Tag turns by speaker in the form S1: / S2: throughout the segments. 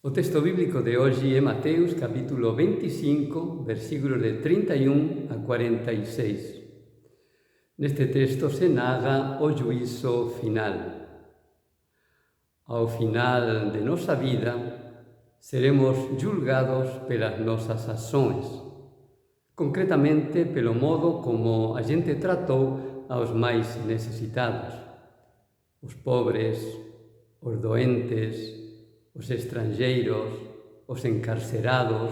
S1: O texto bíblico de hoxe é Mateus, capítulo 25, versículos de 31 a 46. Neste texto se narra o juízo final. Ao final de nosa vida, seremos julgados pelas nosas ações, concretamente pelo modo como a xente tratou aos máis necesitados, os pobres, os doentes, os estranxeiros, os encarcerados.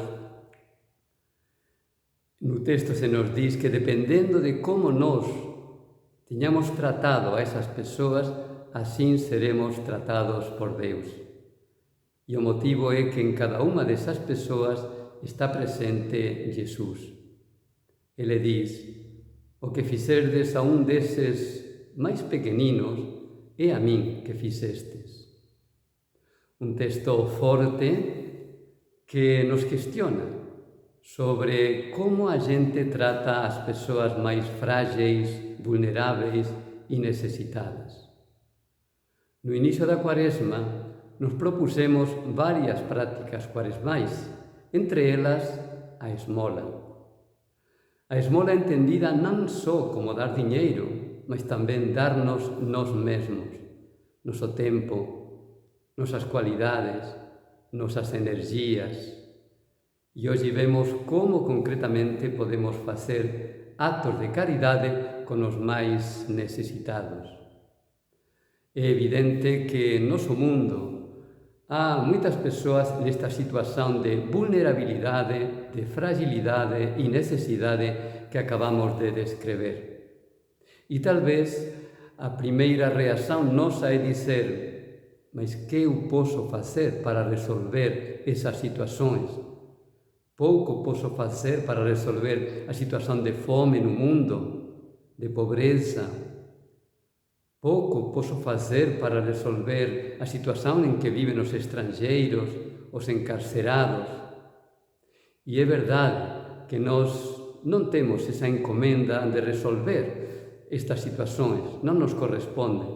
S1: No texto se nos diz que dependendo de como nós tiñamos tratado a esas persoas, así seremos tratados por Deus. E o motivo é que en cada unha desas persoas está presente Jesús. Ele diz: o que fixerdes a un deses máis pequeninos é a min que fixestes. Un texto forte que nos cuestiona sobre como a xente trata as persoas máis frágeis, vulneráveis e necesitadas. No inicio da Cuaresma nos propusemos varias prácticas cuaresmais, entre elas a esmola. A esmola entendida non só como dar diñeiro, mas tamén darnos nós mesmos, noso tempo, nosas cualidades, nosas enerxías. E hoxe vemos como concretamente podemos facer actos de caridade con os máis necesitados. É evidente que no noso mundo há moitas persoas nesta situación de vulnerabilidade, de fragilidade e necesidade que acabamos de descrever. E tal vez a primeira reacción nosa é dizer: mas que eu posso facer para resolver esas situações? Pouco posso facer para resolver a situación de fome no mundo, de pobreza. Pouco posso fazer para resolver a situación en que viven os estranxeiros, os encarcerados. E é verdade que nós non temos esa encomenda de resolver estas situações, non nos corresponde.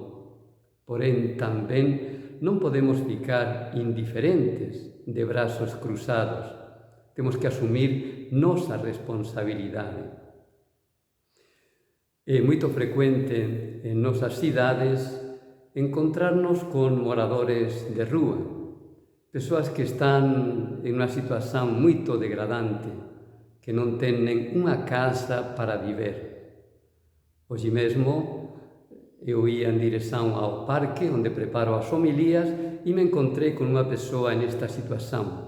S1: Porén, tamén non podemos ficar indiferentes de brazos cruzados. Temos que asumir nosa responsabilidade. É moito frecuente en nosas cidades encontrarnos con moradores de rúa, persoas que están en unha situación moito degradante, que non teñen unha casa para viver. Hoxe mesmo eu ia en dirección ao parque onde preparo as homilías e me encontrei con unha persoa nesta situación.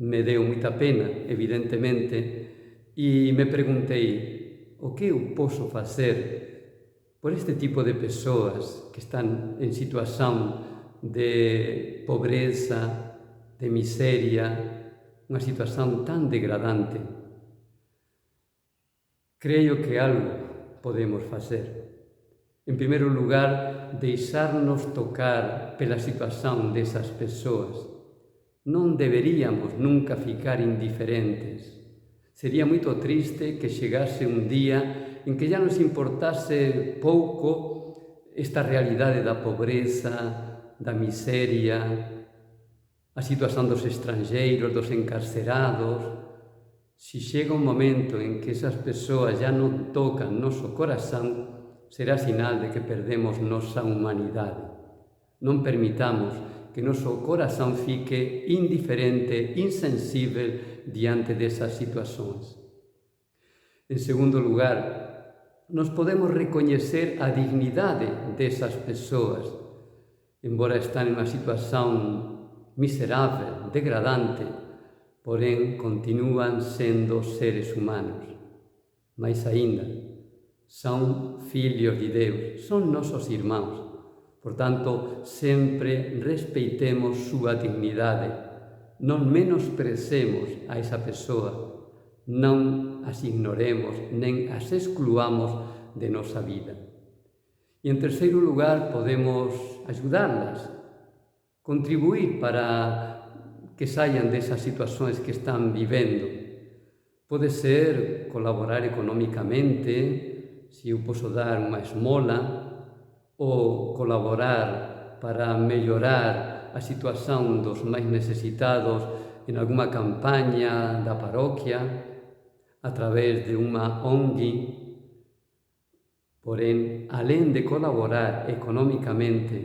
S1: Me deu moita pena, evidentemente, e me preguntei: o que eu posso facer por este tipo de persoas que están en situación de pobreza, de miseria, unha situación tan degradante? Creo que algo podemos facer. En primeiro lugar, deixarnos tocar pela situación desas persoas. Non deberíamos nunca ficar indiferentes. Sería moito triste que chegase un día en que ya nos importase pouco esta realidade da pobreza, da miseria, a situación dos estranxeiros, dos encarcerados. Si chega un momento en que esas persoas ya non tocan noso corazón, será sinal de que perdemos nosa humanidade. Non permitamos que noso corazón fique indiferente, insensível diante desas situacións. En segundo lugar, nos podemos recoñecer a dignidade desas persoas. Embora están en unha situación miserável, degradante, porén continúan sendo seres humanos. Mais aínda, son fillos de Deus, son nosos irmáns. Por tanto, sempre respeitemos súa dignidade, non menosprezemos a esa persoa, non as ignoremos, nen as excluamos de nosa vida. E en terceiro lugar, podemos axudarlas, contribuir para que saian desas situacións que están vivendo. Pode ser colaborar económicamente, se eu posso dar unha esmola, ou colaborar para mellorar a situación dos máis necesitados en alguna campaña da parroquia, a través de unha ONG. Porén, alén de colaborar económicamente,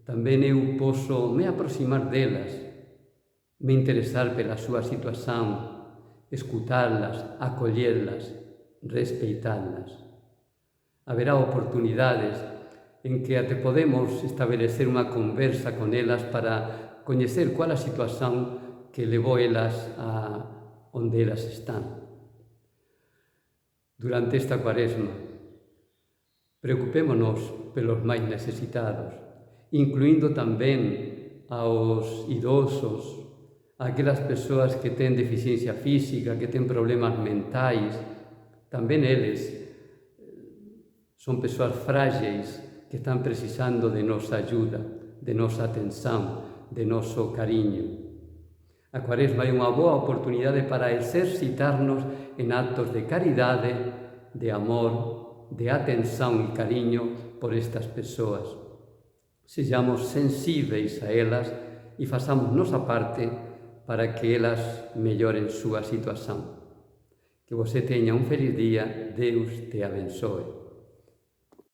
S1: tamén eu poso me aproximar delas, me interesar pela súa situación, escutarlas, acollerlas, respeitarlas. Haberá oportunidades en que até podemos establecer unha conversa con elas para coñecer cual a situación que levou elas a onde elas están. Durante esta cuaresma, preocupémonos pelos máis necesitados, incluindo tamén aos idosos, aquelas persoas que ten deficiencia física, que ten problemas mentais. Tamén eles son persoas frágeis que están precisando de nosa ayuda, de nosa atención, de noso cariño. A cuaresma é unha boa oportunidade para exercitarnos en actos de caridade, de amor, de atención e cariño por estas persoas. Sejamos sensíveis a elas e façamos nosa parte para que elas melloren súa situación. Que você teña un feliz día, Deus te abençoe.